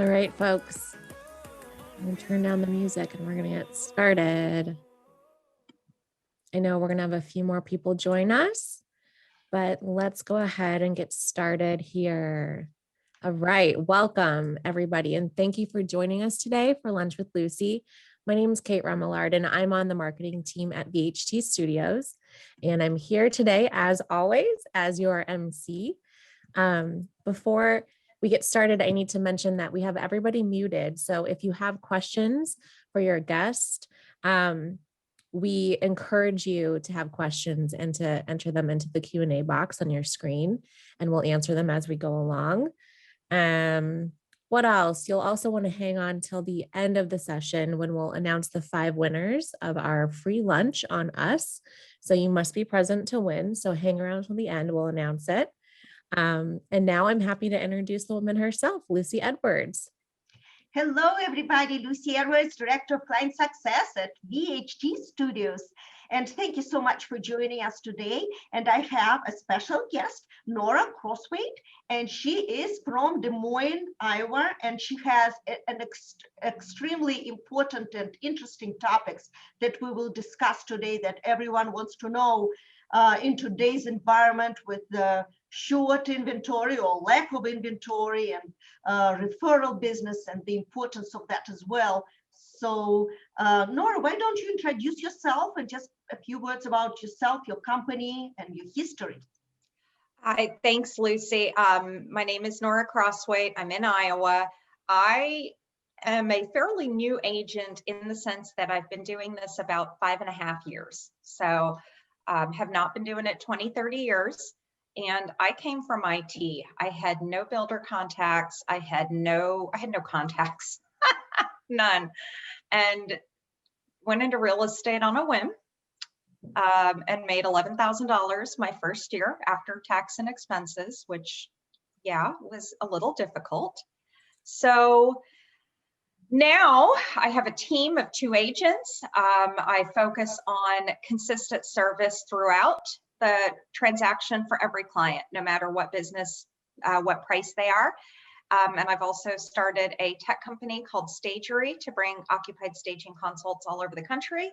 All right, folks, I'm going to turn down the music and we're going to get started. I know we're going to have a few more people join us, but let's go ahead and get started here. All right, welcome everybody, and thank you for joining us today for Lunch with Lucy. My name is Kate Remillard, and I'm on the marketing team at VHT Studios, and I'm here today, as always, as your MC. Before we get started, I need to mention that we have everybody muted. So if you have questions for your guest, we encourage you to have questions and to enter them into the Q&A box on your screen, and we'll answer them as we go along. What else? You'll also want to hang on till the end of the session when we'll announce the 5 winners of our free lunch on us. So you must be present to win. So hang around till the end, we'll announce it. And now I'm happy to introduce the woman herself, Lucy Edwards. Hello, everybody. Lucy Edwards, Director of Client Success at VHT Studios. And thank you so much for joining us today. And I have a special guest, Nora Crosthwaite, and she is from Des Moines, Iowa, and she has an extremely important and interesting topics that we will discuss today that everyone wants to know in today's environment with the short inventory or lack of inventory and referral business and the importance of that as well. So Nora, why don't you introduce yourself and just a few words about yourself, your company, and your history. Hi, thanks, Lucy. My name is Nora Crosthwaite. I'm in Iowa. I am a fairly new agent in the sense that I've been doing this about 5.5 years. So have not been doing it 20, 30 years. And I came from IT. I had no builder contacts. I had no contacts, none. And went into real estate on a whim and made $11,000 my first year after tax and expenses, which, yeah, was a little difficult. So now I have a team of 2 agents. I focus on consistent service throughout the transaction for every client, no matter what business, what price they are. And I've also started a tech company called Stagery to bring occupied staging consults all over the country.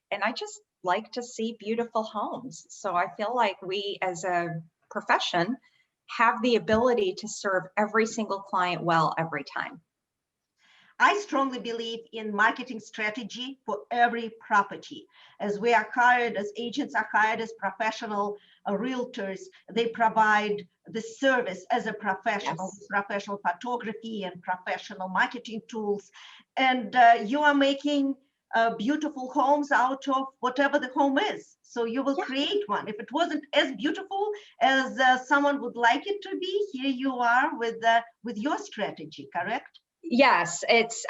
And I just like to see beautiful homes. So I feel like we as a profession have the ability to serve every single client well every time. I strongly believe in marketing strategy for every property. As we are hired, as agents are hired as professional realtors, they provide the service as a professional, yes, professional photography and professional marketing tools. And you are making beautiful homes out of whatever the home is. So you will, yeah, create one. If it wasn't as beautiful as someone would like it to be, here you are with your strategy, correct? Yes, it's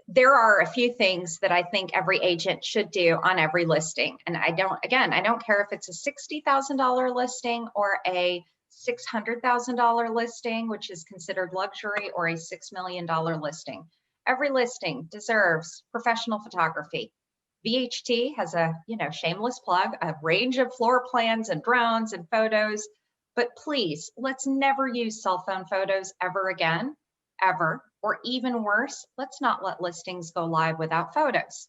there are a few things that I think every agent should do on every listing. And I don't care if it's a $60,000 listing or a $600,000 listing, which is considered luxury, or a $6 million listing. Every listing deserves professional photography. VHT has a, shameless plug, a range of floor plans and drones and photos, but please, let's never use cell phone photos ever again, ever. Or even worse, let's not let listings go live without photos.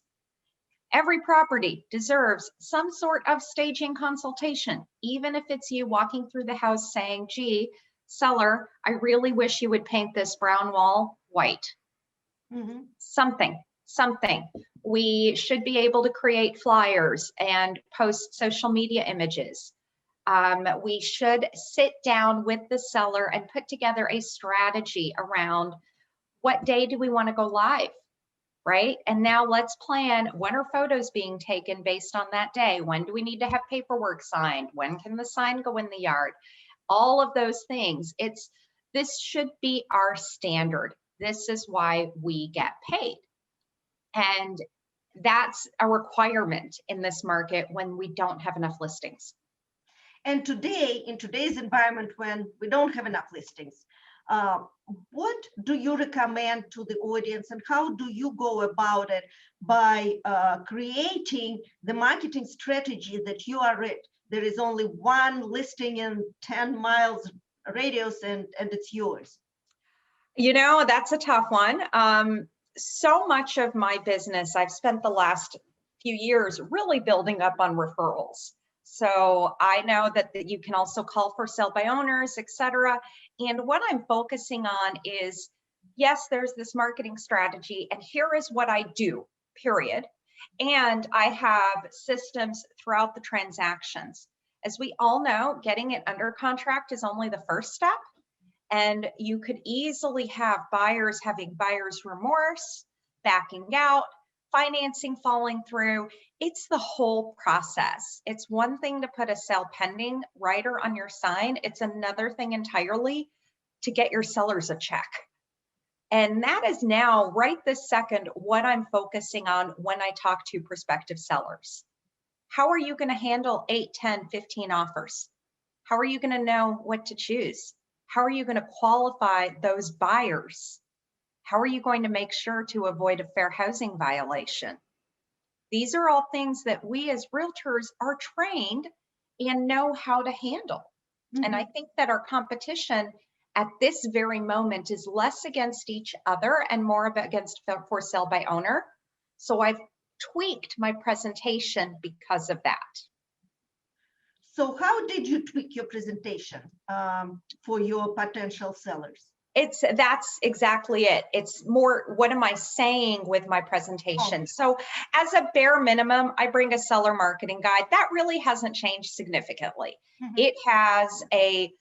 Every property deserves some sort of staging consultation, even if it's you walking through the house saying, gee, seller, I really wish you would paint this brown wall white. Mm-hmm. Something. We should be able to create flyers and post social media images. We should sit down with the seller and put together a strategy around what day do we want to go live, right? And now let's plan, when are photos being taken based on that day? When do we need to have paperwork signed? When can the sign go in the yard? All of those things. This should be our standard. This is why we get paid. And that's a requirement in this market when we don't have enough listings. And today, in today's environment, when we don't have enough listings, what do you recommend to the audience, and how do you go about it by creating the marketing strategy that you are at? There is only one listing in 10 miles radius and it's yours. You know, that's a tough one. So much of my business, I've spent the last few years really building up on referrals. So I know that you can also call for sale by owners, et cetera. And what I'm focusing on is, yes, there's this marketing strategy, and here is what I do, period. And I have systems throughout the transactions. As we all know, getting it under contract is only the first step. And you could easily have buyers having buyer's remorse, backing out, financing falling through. It's the whole process. It's one thing to put a sale pending rider on your sign. It's another thing entirely to get your sellers a check. And that is now, right this second, what I'm focusing on when I talk to prospective sellers. How are you going to handle 8, 10, 15 offers? How are you going to know what to choose? How are you going to qualify those buyers? How are you going to make sure to avoid a fair housing violation? These are all things that we as realtors are trained and know how to handle. Mm-hmm. And I think that our competition at this very moment is less against each other and more against for sale by owner. So I've tweaked my presentation because of that. So how did you tweak your presentation for your potential sellers? That's exactly it. It's more, what am I saying with my presentation? Oh. So as a bare minimum, I bring a seller marketing guide. That really hasn't changed significantly. Mm-hmm. It has a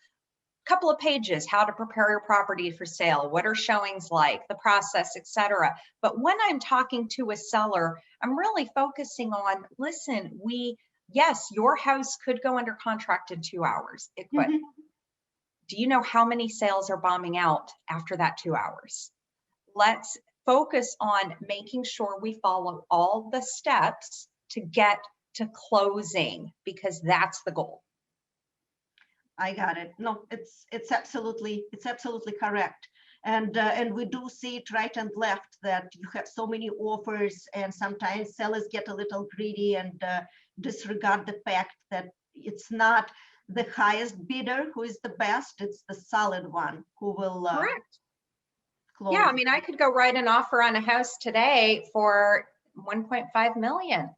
couple of pages, how to prepare your property for sale, what are showings like, the process, etc. But when I'm talking to a seller, I'm really focusing on, listen, yes, your house could go under contract in 2 hours. It could. Mm-hmm. Do you know how many sales are bombing out after that 2 hours? Let's focus on making sure we follow all the steps to get to closing, because that's the goal. I got it. No, it's absolutely correct. And we do see it right and left that you have so many offers, and sometimes sellers get a little greedy and disregard the fact that it's not the highest bidder who is the best, it's the solid one who will correct. Close. Yeah, I mean, I could go write an offer on a house today for 1.5 million,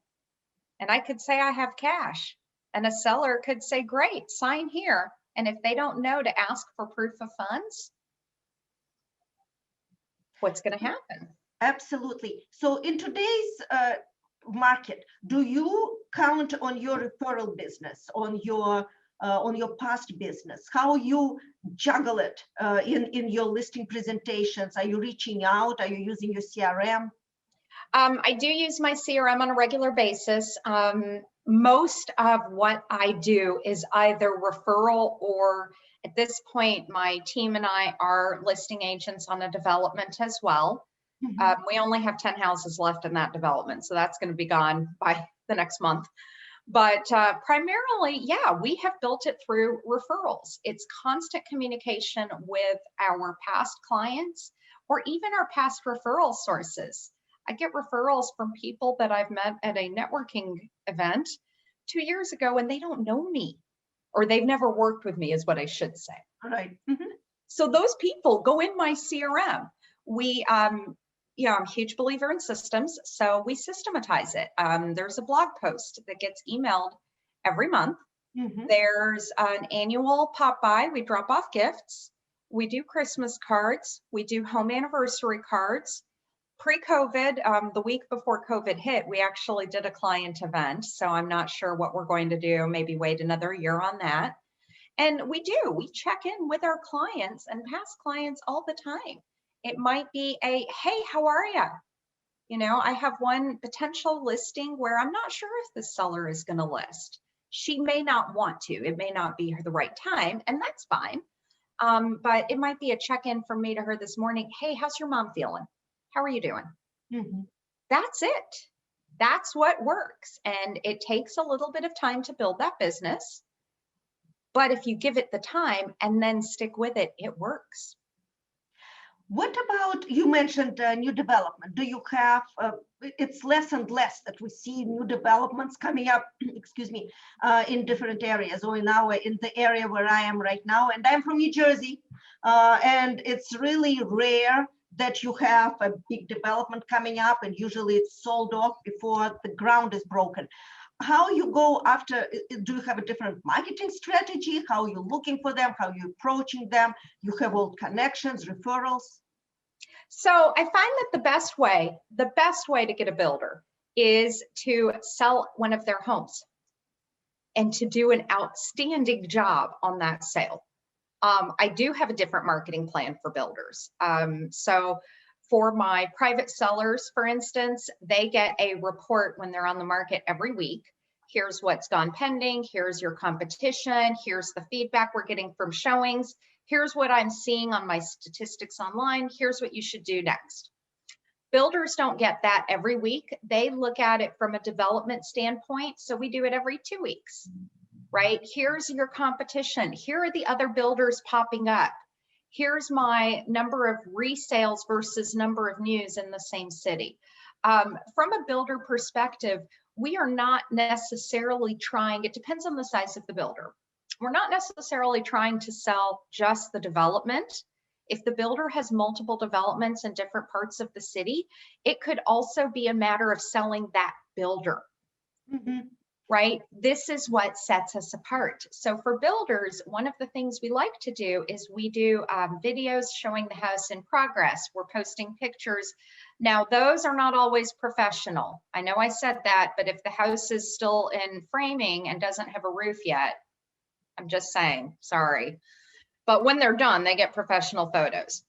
and I could say I have cash, and a seller could say, great, sign here. And if they don't know to ask for proof of funds, what's going to happen? Absolutely. So in today's market, do you count on your referral business, on your past business? How you juggle it in your listing presentations? Are you reaching out? Are you using your CRM? I do use my CRM on a regular basis. Most of what I do is either referral, or at this point, my team and I are listing agents on a development as well. Mm-hmm. We only have 10 houses left in that development, so that's going to be gone by the next month. But primarily, yeah, we have built it through referrals. It's constant communication with our past clients or even our past referral sources. I get referrals from people that I've met at a networking event 2 years ago, and they don't know me, or they've never worked with me is what I should say. All right. Mm-hmm. So those people go in my CRM. I'm a huge believer in systems, so we systematize it. There's a blog post that gets emailed every month. Mm-hmm. There's an annual pop by. We drop off gifts. We do Christmas cards. We do home anniversary cards. Pre-COVID, the week before COVID hit, we actually did a client event. So I'm not sure what we're going to do, maybe wait another year on that. And we check in with our clients and past clients all the time. It might be a, hey, how are you? You know, I have one potential listing where I'm not sure if the seller is going to list. She may not want to. It may not be the right time, and that's fine. But it might be a check-in from me to her this morning. Hey, how's your mom feeling? How are you doing? Mm-hmm. That's it. That's what works. And it takes a little bit of time to build that business. But if you give it the time and then stick with it, it works. What about, you mentioned new development. Do you have, it's less and less that we see new developments coming up, excuse me, in different areas, or in the area where I am right now. And I'm from New Jersey. and it's really rare that you have a big development coming up, and usually it's sold off before the ground is broken. How you go after, do you have a different marketing strategy? How you looking for them? How you approaching them? You have old connections, referrals? So I find that the best way to get a builder is to sell one of their homes and to do an outstanding job on that sale. I do have a different marketing plan for builders. So for my private sellers, for instance, they get a report when they're on the market every week. Here's what's gone pending. Here's your competition. Here's the feedback we're getting from showings. Here's what I'm seeing on my statistics online. Here's what you should do next. Builders don't get that every week. They look at it from a development standpoint. So we do it every 2 weeks, right? Here's your competition. Here are the other builders popping up. Here's my number of resales versus number of news in the same city. From a builder perspective, we are not necessarily trying, it depends on the size of the builder. We're not necessarily trying to sell just the development. If the builder has multiple developments in different parts of the city, it could also be a matter of selling that builder. Mm-hmm. Right? This is what sets us apart. So for builders, one of the things we like to do is we do videos showing the house in progress. We're posting pictures. Now, those are not always professional. I know I said that, but if the house is still in framing and doesn't have a roof yet, I'm just saying, sorry. But when they're done, they get professional photos.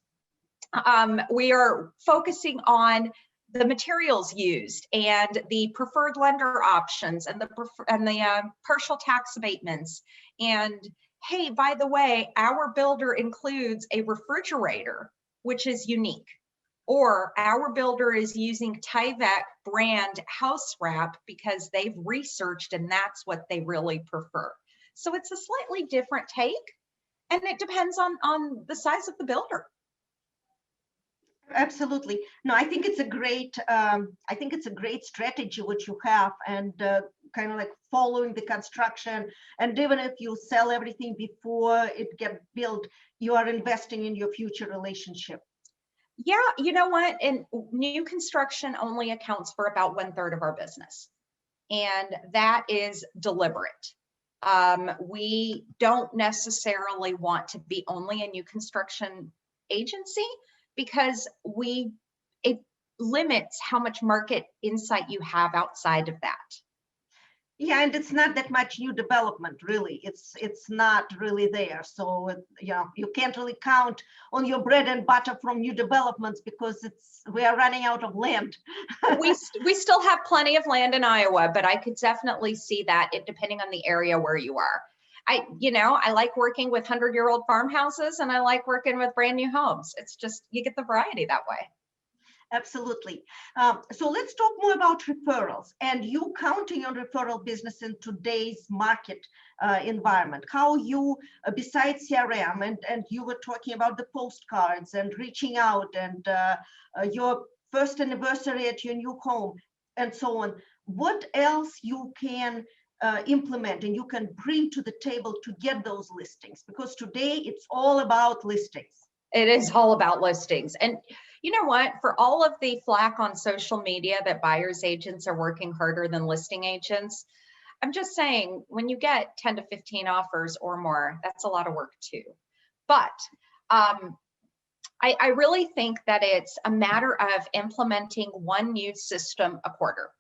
We are focusing on the materials used and the preferred lender options and the partial tax abatements. And hey, by the way, our builder includes a refrigerator, which is unique. Or our builder is using Tyvek brand house wrap because they've researched and that's what they really prefer. So it's a slightly different take, and it depends on the size of the builder. Absolutely. No, I think it's a great strategy what you have, and kind of like following the construction. And even if you sell everything before it gets built, you are investing in your future relationship. Yeah, you know what? And new construction only accounts for about 1/3 of our business. And that is deliberate. We don't necessarily want to be only a new construction agency, because it limits how much market insight you have outside of that. Yeah, and it's not that much new development, really. It's not really there. So you can't really count on your bread and butter from new developments because we are running out of land. we still have plenty of land in Iowa, but I could definitely see that depending on the area where you are. I like working with 100-year-old farmhouses, and I like working with brand new homes. It's just, you get the variety that way. Absolutely. So let's talk more about referrals, and you counting on referral business in today's market environment. How you, besides CRM, and you were talking about the postcards and reaching out, and your first anniversary at your new home and so on. What else you can implement and you can bring to the table to get those listings? Because today it's all about listings. It is all about listings. And you know what? For all of the flack on social media that buyer's agents are working harder than listing agents, I'm just saying, when you get 10 to 15 offers or more, that's a lot of work too. But I really think that it's a matter of implementing one new system a quarter.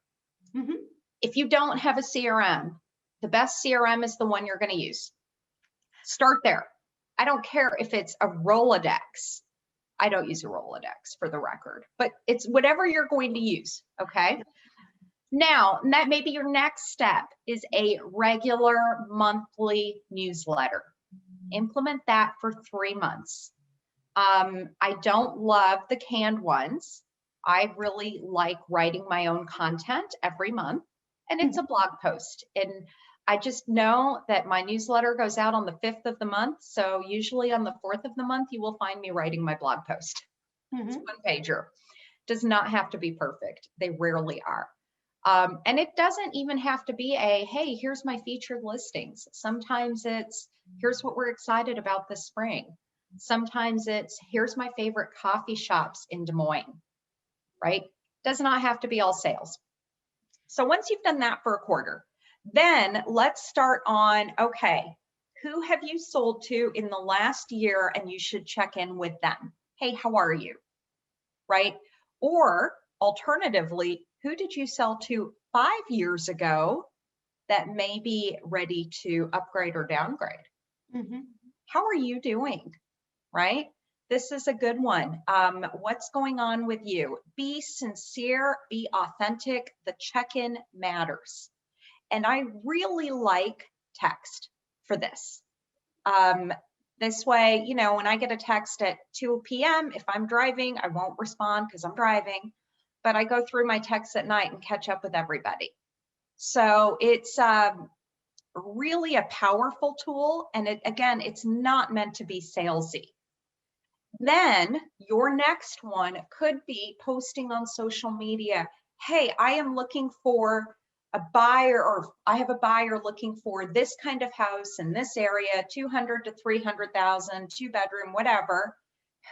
Mm-hmm. If you don't have a CRM, the best CRM is the one you're going to use. Start there. I don't care if it's a Rolodex. I don't use a Rolodex, for the record, but it's whatever you're going to use, okay? Now, that maybe your next step is a regular monthly newsletter. Implement that for 3 months. I don't love the canned ones. I really like writing my own content every month, and it's a blog post. And I just know that my newsletter goes out on the 5th of the month. So usually on the 4th of the month, you will find me writing my blog post. It's one pager. Does not have to be perfect. They rarely are. And it doesn't even have to be a, hey, here's my featured listings. Sometimes it's, here's what we're excited about this spring. Sometimes it's, here's my favorite coffee shops in Des Moines, right? Does not have to be all sales. So once you've done that for a quarter, then let's start on, okay, who have you sold to in the last year, and you should check in with them. Hey, how are you? Right? Or alternatively, who did you sell to 5 years ago that may be ready to upgrade or downgrade? How are you doing? Right? This is a good one. What's going on with you? Be sincere, be authentic. The check-in matters. And I really like text for this. This way, you know, when I get a text at 2 p.m., if I'm driving, I won't respond because I'm driving, but I go through my texts at night and catch up with everybody. So it's really a powerful tool. And again, it's not meant to be salesy. Then your next one could be posting on social media. Hey, I am looking for a buyer, or I have a buyer looking for this kind of house in this area, 200 to 300,000, 2-bedroom, whatever.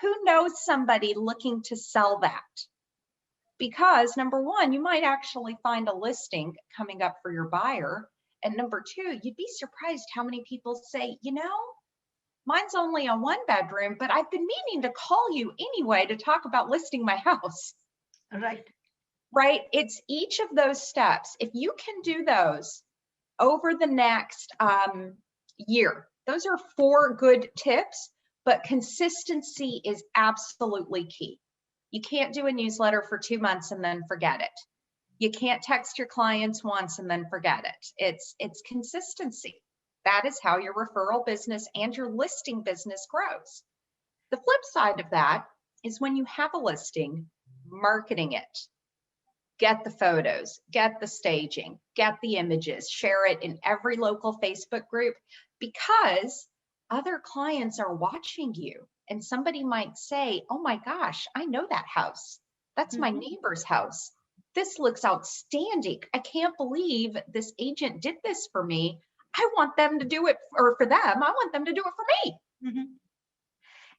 Who knows somebody looking to sell that? Because number one, you might actually find a listing coming up for your buyer. And number two, you'd be surprised how many people say, you know, mine's only a 1-bedroom, but I've been meaning to call you anyway to talk about listing my house. Right? It's each of those steps. If you can do those over the next year, those are 4 good tips, but consistency is absolutely key. You can't do a newsletter for 2 months and then forget it. You can't text your clients once and then forget it. It's consistency. That is how your referral business and your listing business grows. The flip side of that is when you have a listing, marketing it. Get the photos, get the staging, get the images, share it in every local Facebook group, because other clients are watching you. And somebody might say, oh my gosh, I know that house. That's my neighbor's house. This looks outstanding. I can't believe this agent did this for me. I want them to do it, or for them, I want them to do it for me.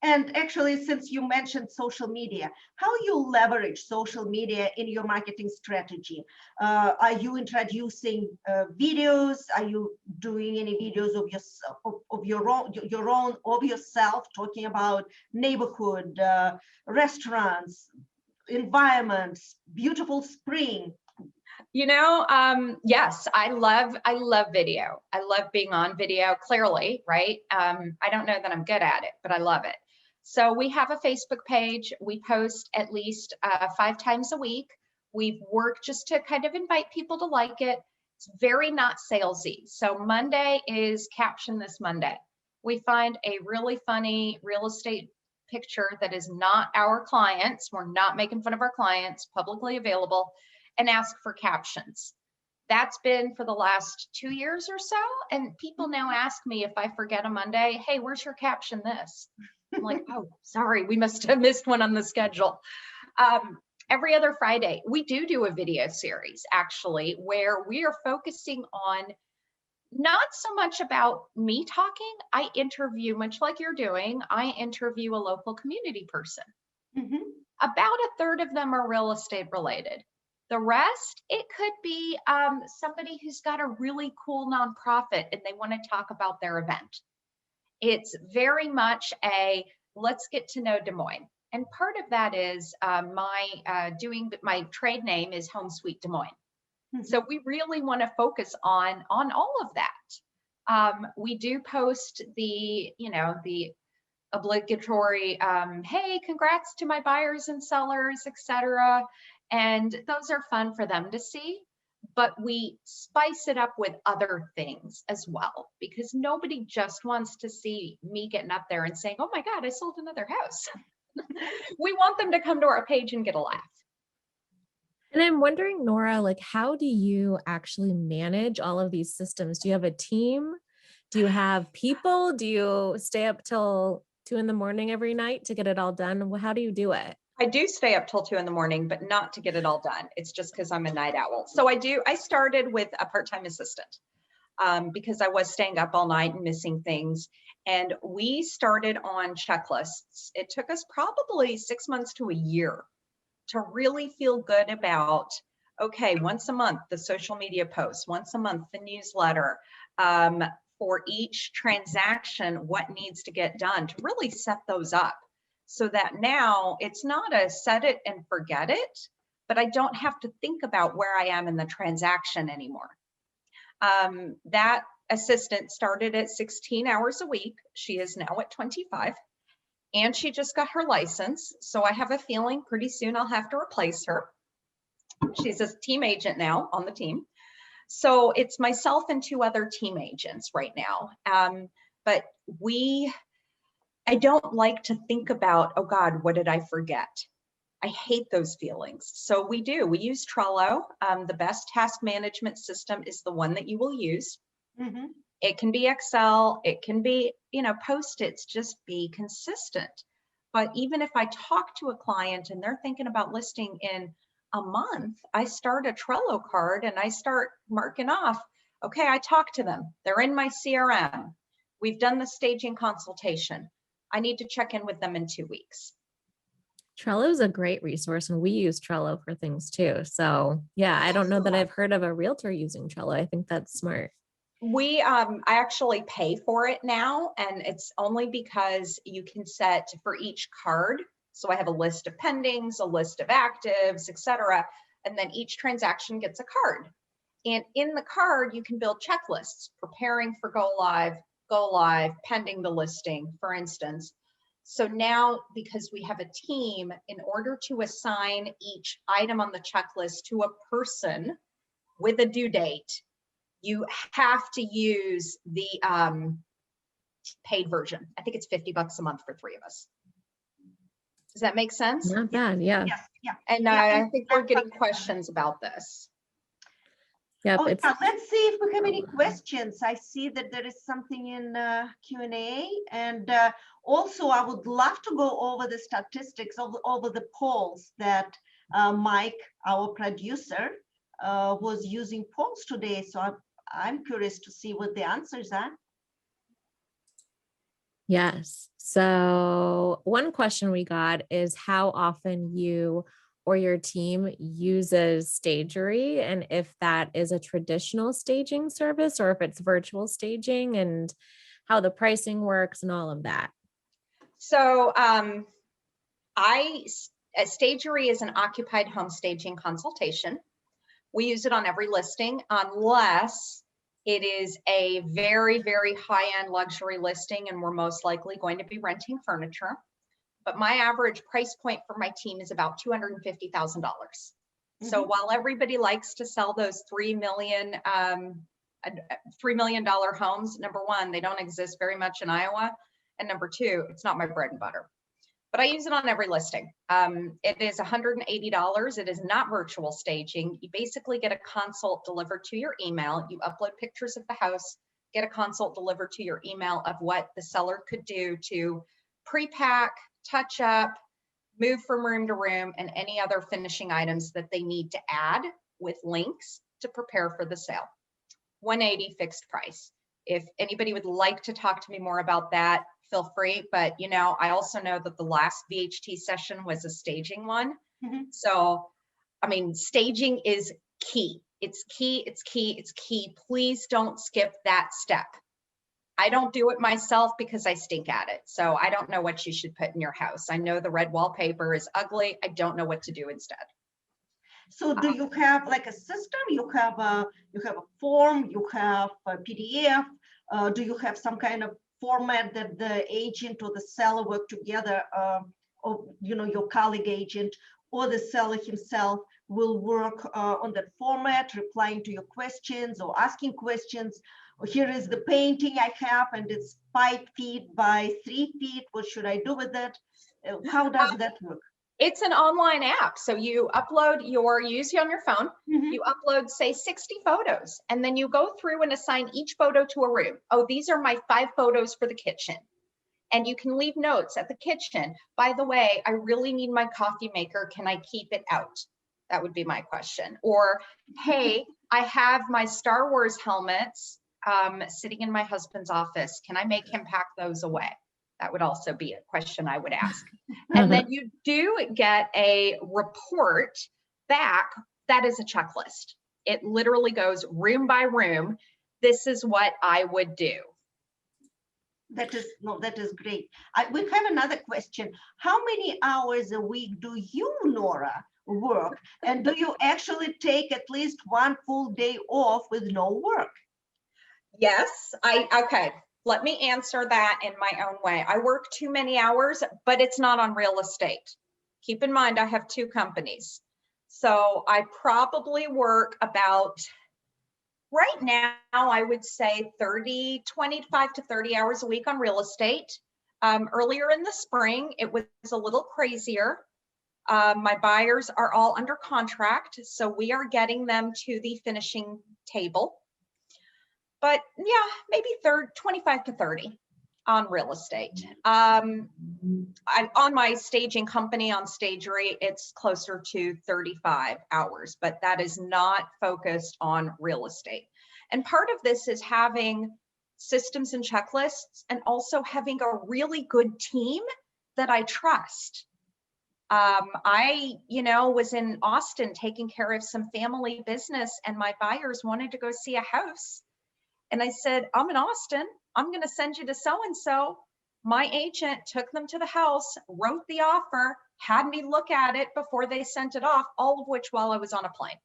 And actually, since you mentioned social media, how you leverage social media in your marketing strategy? Are you introducing videos? Are you doing any videos of yourself, of your own of yourself, talking about neighborhood, restaurants, environments, beautiful spring? You know, yes, I love video. I love being on video, clearly, right? I don't know that I'm good at it, but I love it. So we have a Facebook page. We post at least 5 times a week. We've worked just to kind of invite people to like it. It's very not salesy. So Monday is Caption This Monday. We find a really funny real estate picture that is not our clients. We're not making fun of our clients, publicly available, and ask for captions. That's been for the last 2 years or so. And people now ask me if I forget a Monday, hey, where's your caption this? I'm like, oh, sorry, we must have missed one on the schedule. Every other Friday, we do a video series, actually, where we are focusing on not so much about me talking. I interview, much like you're doing, I interview a local community person. About 1/3 of them are real estate related. The rest, it could be somebody who's got a really cool nonprofit and they want to talk about their event. It's very much a let's get to know Des Moines. And part of that is my trade name is Home Sweet Des Moines. So we really want to focus on all of that. We do post the obligatory, hey, congrats to my buyers and sellers, etc. And those are fun for them to see. But we spice it up with other things as well, because nobody just wants to see me getting up there and saying, oh my God, I sold another house. We want them to come to our page and get a laugh. And I'm wondering, Nora, like, how do you actually manage all of these systems? Do you have a team? Do you have people? Do you stay up till 2 a.m. every night to get it all done? How do you do it? I do stay up till 2 a.m, but not to get it all done. It's just because I'm a night owl. So I started with a part-time assistant. because I was staying up all night and missing things. And we started on checklists. It took us probably 6 months to a year to really feel good about, okay, once a month, the social media posts, once a month, the newsletter, for each transaction, what needs to get done, to really set those up so that now it's not a set it and forget it, but I don't have to think about where I am in the transaction anymore. That assistant started at 16 hours a week. She is now at 25, and she just got her license. So I have a feeling pretty soon I'll have to replace her. She's a team agent now on the team. So it's myself and 2 other team agents right now. But I don't like to think about, oh God, what did I forget? I hate those feelings. So we use Trello. The best task management system is the one that you will use. Mhm. It can be Excel, it can be, Post-its, just be consistent. But even if I talk to a client and they're thinking about listing in a month, I start a Trello card and I start marking off, okay, I talked to them. They're in my CRM. We've done the staging consultation. I need to check in with them in 2 weeks. Trello is a great resource, and we use Trello for things too. So yeah, I don't know that I've heard of a realtor using Trello. I think that's smart. I actually pay for it now, and it's only because you can set for each card. So I have a list of pendings, a list of actives, etc. And then each transaction gets a card. And in the card, you can build checklists, preparing for go live, pending the listing, for instance. So now, because we have a team, in order to assign each item on the checklist to a person with a due date, you have to use the paid version. I think it's $50 a month for 3 of us. Does that make sense? Not bad. Yeah. Yes, yeah. And I think we're getting questions about this. Yep. Oh, yeah. Let's see if we have any questions. I see that there is something in Q&A, and also I would love to go over the statistics over the polls that Mike, our producer, was using polls today. So I'm curious to see what the answers are. Yes. So one question we got is how often you or your team uses Stagery, and if that is a traditional staging service or if it's virtual staging, and how the pricing works and all of that. So Stagery is an occupied home staging consultation. We use it on every listing unless it is a very, very high-end luxury listing and we're most likely going to be renting furniture. But my average price point for my team is about $250,000. So while everybody likes to sell those $3 million homes, number one, they don't exist very much in Iowa. And number two, it's not my bread and butter. But I use it on every listing. It is $180. It is not virtual staging. You basically get a consult delivered to your email. You upload pictures of the house, get a consult delivered to your email of what the seller could do to pre-pack, touch up, move from room to room, and any other finishing items that they need to add with links to prepare for the sale. $180 fixed price. If anybody would like to talk to me more about that, feel free. But I also know that the last VHT session was a staging one. So, I mean, staging is key. It's key, it's key, it's key. Please don't skip that step. I don't do it myself because I stink at it. So I don't know what you should put in your house. I know the red wallpaper is ugly. I don't know what to do instead. So do you have like a system? You have a form, you have a PDF. Do you have some kind of format that the agent or the seller work together, or your colleague agent or the seller himself will work on that format, replying to your questions or asking questions? Or here is the painting I have, and it's 5 feet by 3 feet. What should I do with it? How does that work? It's an online app. So you upload use on your phone, you upload say 60 photos, and then you go through and assign each photo to a room. Oh, these are my 5 photos for the kitchen. And you can leave notes at the kitchen. By the way, I really need my coffee maker. Can I keep it out? That would be my question. Or, hey, I have my Star Wars helmets. sitting in my husband's office. Can I make him pack those away? That would also be a question I would ask. And then you do get a report back that is a checklist. It literally goes room by room. This is what I would do. That is great. We have another question. How many hours a week do you, Nora, work? And do you actually take at least one full day off with no work? Yes, okay. Let me answer that in my own way. I work too many hours, but it's not on real estate. Keep in mind, I have 2 companies. So I probably work about, right now, I would say 25 to 30 hours a week on real estate. Earlier in the spring, it was a little crazier. My buyers are all under contract, so we are getting them to the finishing table. But yeah, maybe 25 to 30 on real estate. On my staging company on Stagery, it's closer to 35 hours, but that is not focused on real estate. And part of this is having systems and checklists and also having a really good team that I trust. I, was in Austin taking care of some family business, and my buyers wanted to go see a house. And I said, I'm in Austin. I'm going to send you to so-and-so. My agent took them to the house, wrote the offer, had me look at it before they sent it off, all of which while I was on a plane.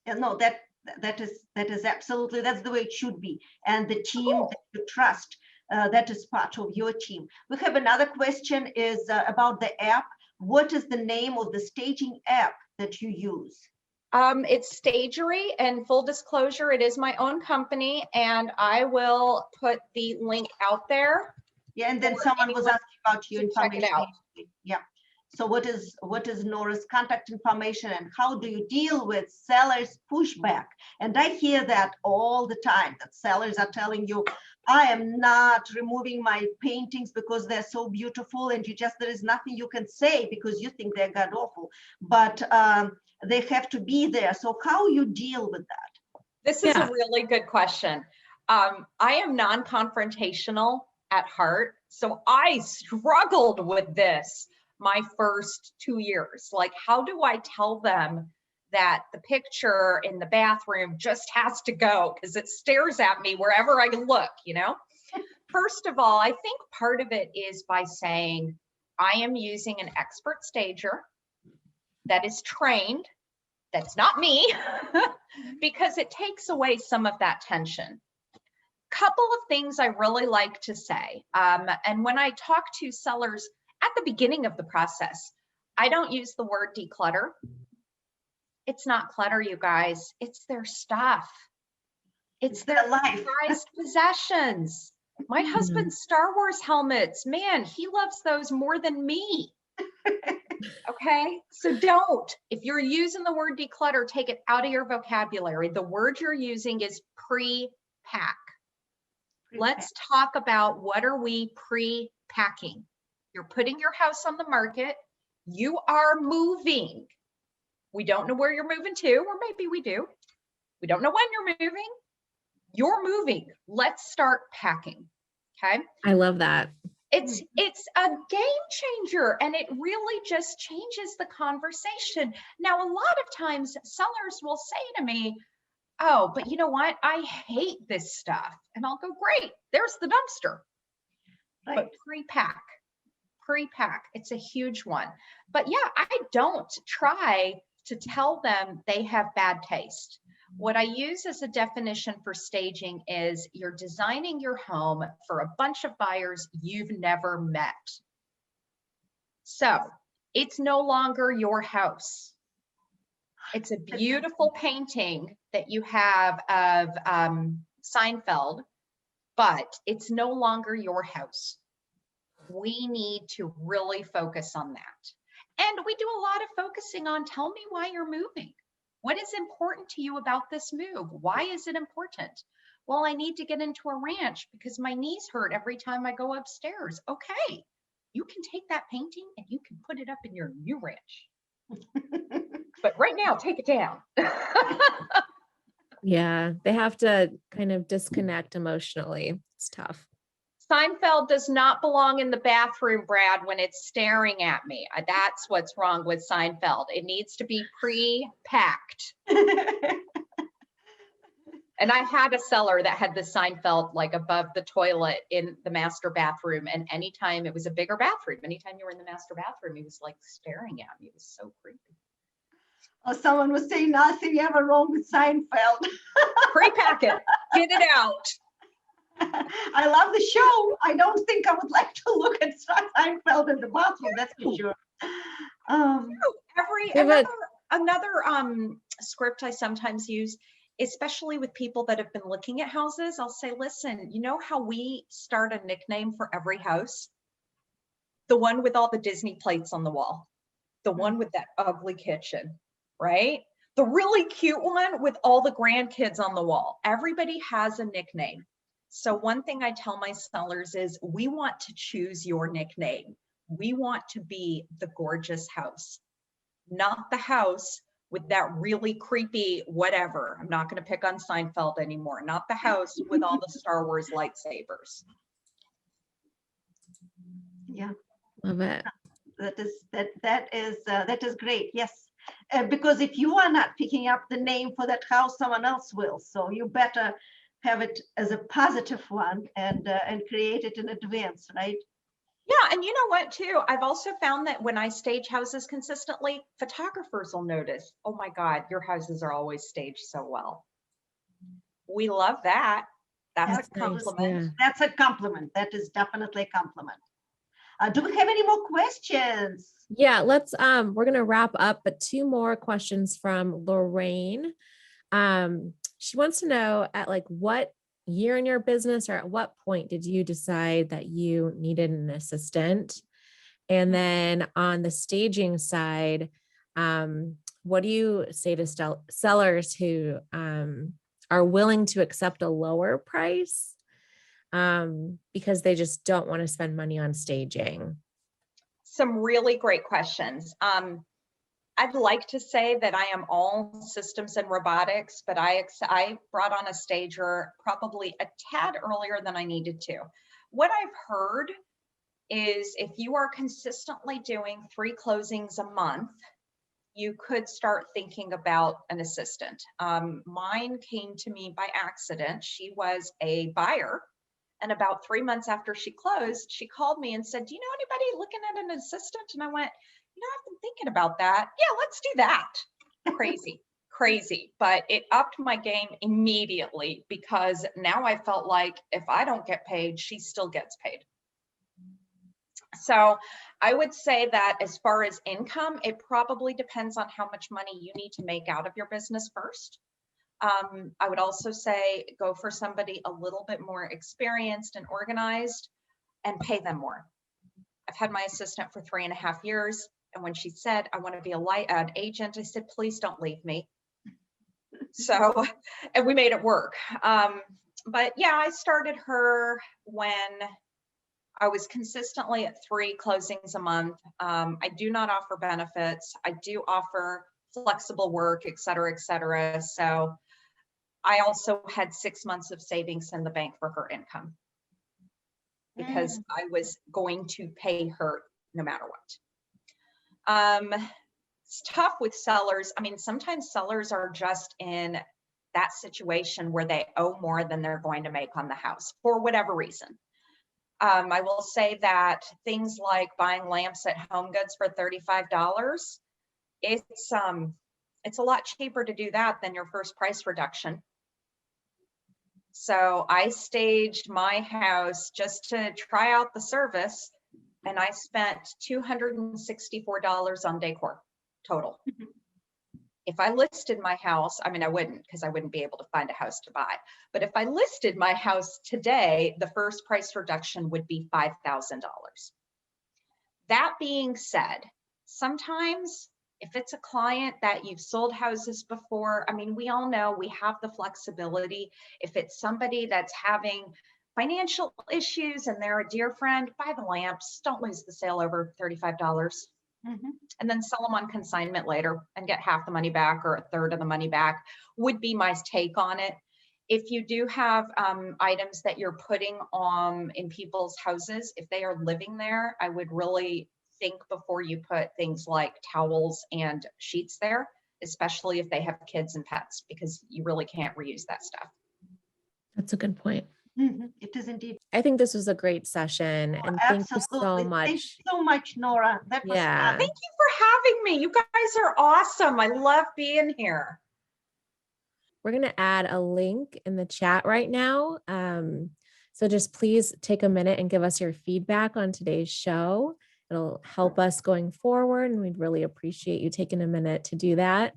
Yeah, no, that is absolutely, that's the way it should be. And the team that you trust, that is part of your team. We have another question is about the app. What is the name of the staging app that you use? It's Stagery, and full disclosure, it is my own company, and I will put the link out there. Yeah, and then someone was asking about your information. Check it out. Yeah. So what is Nora's contact information, and how do you deal with sellers' pushback? And I hear that all the time, that sellers are telling you, I am not removing my paintings because they're so beautiful, and there is nothing you can say because you think they're god awful, but they have to be there. So how you deal with that? This is a really good question. I am non-confrontational at heart, so I struggled with this my first 2 years. Like, how do I tell them that the picture in the bathroom just has to go because it stares at me wherever I look, First of all, I think part of it is by saying, I am using an expert stager that is trained. That's not me, because it takes away some of that tension. Couple of things I really like to say. And when I talk to sellers at the beginning of the process, I don't use the word declutter. It's not clutter, you guys. It's their stuff. It's their life, prized possessions. My husband's Star Wars helmets, man, he loves those more than me. Okay, so don't. If you're using the word declutter, take it out of your vocabulary. The word you're using is pre-pack. Let's talk about what are we pre-packing. You're putting your house on the market. You are moving. We don't know where you're moving to, or maybe we do. We don't know when you're moving. You're moving. Let's start packing. Okay. I love that. It's a game changer, and it really just changes the conversation. Now, a lot of times sellers will say to me, oh, but you know what? I hate this stuff. And I'll go, great, there's the dumpster. Right. But pre-pack, it's a huge one. But yeah, I don't try to tell them they have bad taste. What I use as a definition for staging is you're designing your home for a bunch of buyers you've never met. So it's no longer your house. It's a beautiful painting that you have of Seinfeld, but it's no longer your house. We need to really focus on that. And we do a lot of focusing on, tell me why you're moving. What is important to you about this move? Why is it important? Well, I need to get into a ranch because my knees hurt every time I go upstairs. Okay, you can take that painting and you can put it up in your new ranch. But right now, take it down. Yeah, they have to kind of disconnect emotionally. It's tough. Seinfeld does not belong in the bathroom, Brad, when it's staring at me. That's what's wrong with Seinfeld. It needs to be pre-packed. And I had a seller that had the Seinfeld like above the toilet in the master bathroom. And anytime it was a bigger bathroom, anytime you were in the master bathroom, he was like staring at me. It was so creepy. Oh, someone was saying nothing ever wrong with Seinfeld. Pre-pack it, get it out. I love the show. I don't think I would like to look at Seinfeld in the bathroom, that's for sure. Another script I sometimes use, especially with people that have been looking at houses, I'll say, listen, you know how we start a nickname for every house? The one with all the Disney plates on the wall, the one with that ugly kitchen, right? The really cute one with all the grandkids on the wall. Everybody has a nickname. So one thing I tell my sellers is we want to choose your nickname. We want to be the gorgeous house, not the house with that really creepy whatever. I'm not going to pick on Seinfeld anymore. Not the house with all the Star Wars lightsabers. Yeah, Love it. That is great. Yes, because if you are not picking up the name for that house, someone else will. So you better have it as a positive one and create it in advance, right? Yeah, and you know what too? I've also found that when I stage houses consistently, photographers will notice, oh my God, your houses are always staged so well. We love that. That's a compliment. Nice, yeah. That's a compliment. That is definitely a compliment. Do we have any more questions? Yeah, let's we're gonna wrap up, but two more questions from Lorraine. She wants to know at like what year in your business or at what point did you decide that you needed an assistant? And then on the staging side, what do you say to sellers who are willing to accept a lower price because they just don't want to spend money on staging? Some really great questions. I'd like to say that I am all systems and robotics, but I brought on a stager probably a tad earlier than I needed to. What I've heard is if you are consistently doing 3 closings a month, you could start thinking about an assistant. Mine came to me by accident. She was a buyer. And about 3 months after she closed, she called me and said, do you know anybody looking at an assistant? And I went, you know, I've been thinking about that. Yeah, let's do that. Crazy, crazy. But it upped my game immediately because now I felt like if I don't get paid, she still gets paid. So I would say that as far as income, it probably depends on how much money you need to make out of your business first. I would also say go for somebody a little bit more experienced and organized and pay them more. I've had my assistant for 3.5 years. And when she said, I want to be an agent, I said, please don't leave me. So, and we made it work. But yeah, I started her when I was consistently at 3 closings a month. I do not offer benefits. I do offer flexible work, et cetera, et cetera. So I also had 6 months of savings in the bank for her income because I was going to pay her no matter what. It's tough with sellers. I mean, sometimes sellers are just in that situation where they owe more than they're going to make on the house for whatever reason. I will say that things like buying lamps at Home Goods for $35, it's a lot cheaper to do that than your first price reduction. So I staged my house just to try out the service, and I spent $264 on decor total. If I listed my house, I mean, I wouldn't because I wouldn't be able to find a house to buy. But if I listed my house today, the first price reduction would be $5,000. That being said, sometimes if it's a client that you've sold houses before, I mean, we all know we have the flexibility. If it's somebody that's having financial issues and they're a dear friend, buy the lamps. Don't lose the sale over $35. and then sell them on consignment later and get half the money back or a third of the money back, would be my take on it. If you do have items that you're putting on in people's houses, if they are living there, I would really think before you put things like towels and sheets there, especially if they have kids and pets, because you really can't reuse that stuff. That's a good point. It is indeed. I think this was a great session, and thank you so Absolutely. much. Thank you so much, Nora. That was Yeah. fun. Thank you for having me. You guys are awesome. I love being here. We're going to add a link in the chat right now. So just please take a minute and give us your feedback on today's show. It'll help us going forward, and we'd really appreciate you taking a minute to do that.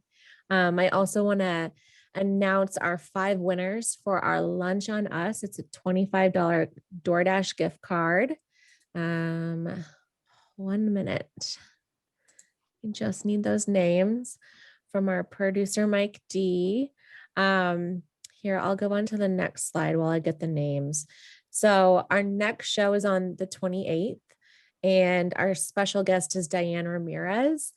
I also want to announce our 5 winners for our Lunch on Us. It's a $25 DoorDash gift card. 1 minute. You just need those names from our producer, Mike D. Here, I'll go on to the next slide while I get the names. So our next show is on the 28th, and our special guest is Diane Ramirez.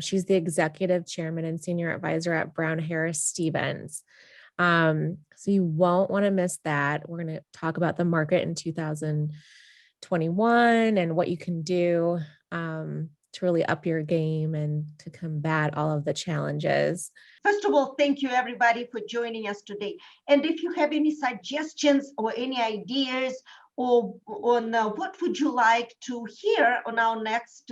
She's the executive chairman and senior advisor at Brown Harris Stevens. So you won't want to miss that. We're going to talk about the market in 2021 and what you can do to really up your game and to combat all of the challenges. First of all, thank you everybody for joining us today. And if you have any suggestions or any ideas or on what would you like to hear on our next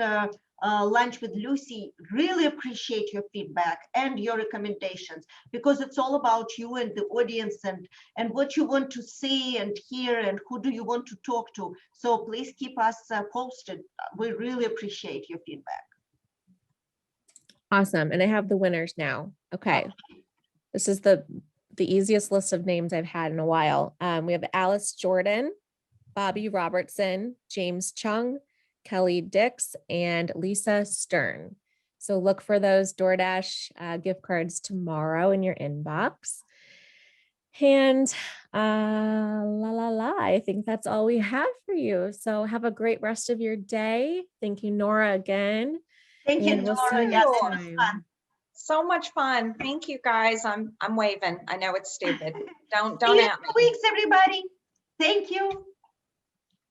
Lunch with Lucy, really appreciate your feedback and your recommendations, because it's all about you and the audience and what you want to see and hear and who do you want to talk to. So please keep us posted. We really appreciate your feedback. Awesome. And I have the winners now. Okay. This is the easiest list of names I've had in a while. We have Alice Jordan, Bobby Robertson, James Chung, Kelly Dix, and Lisa Stern. So look for those DoorDash gift cards tomorrow in your inbox. And I think that's all we have for you. So have a great rest of your day. Thank you, Nora, again. Thank you, We'll Nora. see you Yeah, next that was time. fun. So much fun. Thank you guys. I'm waving. I know it's stupid. Don't See you in at me. 2 weeks, everybody. Thank you.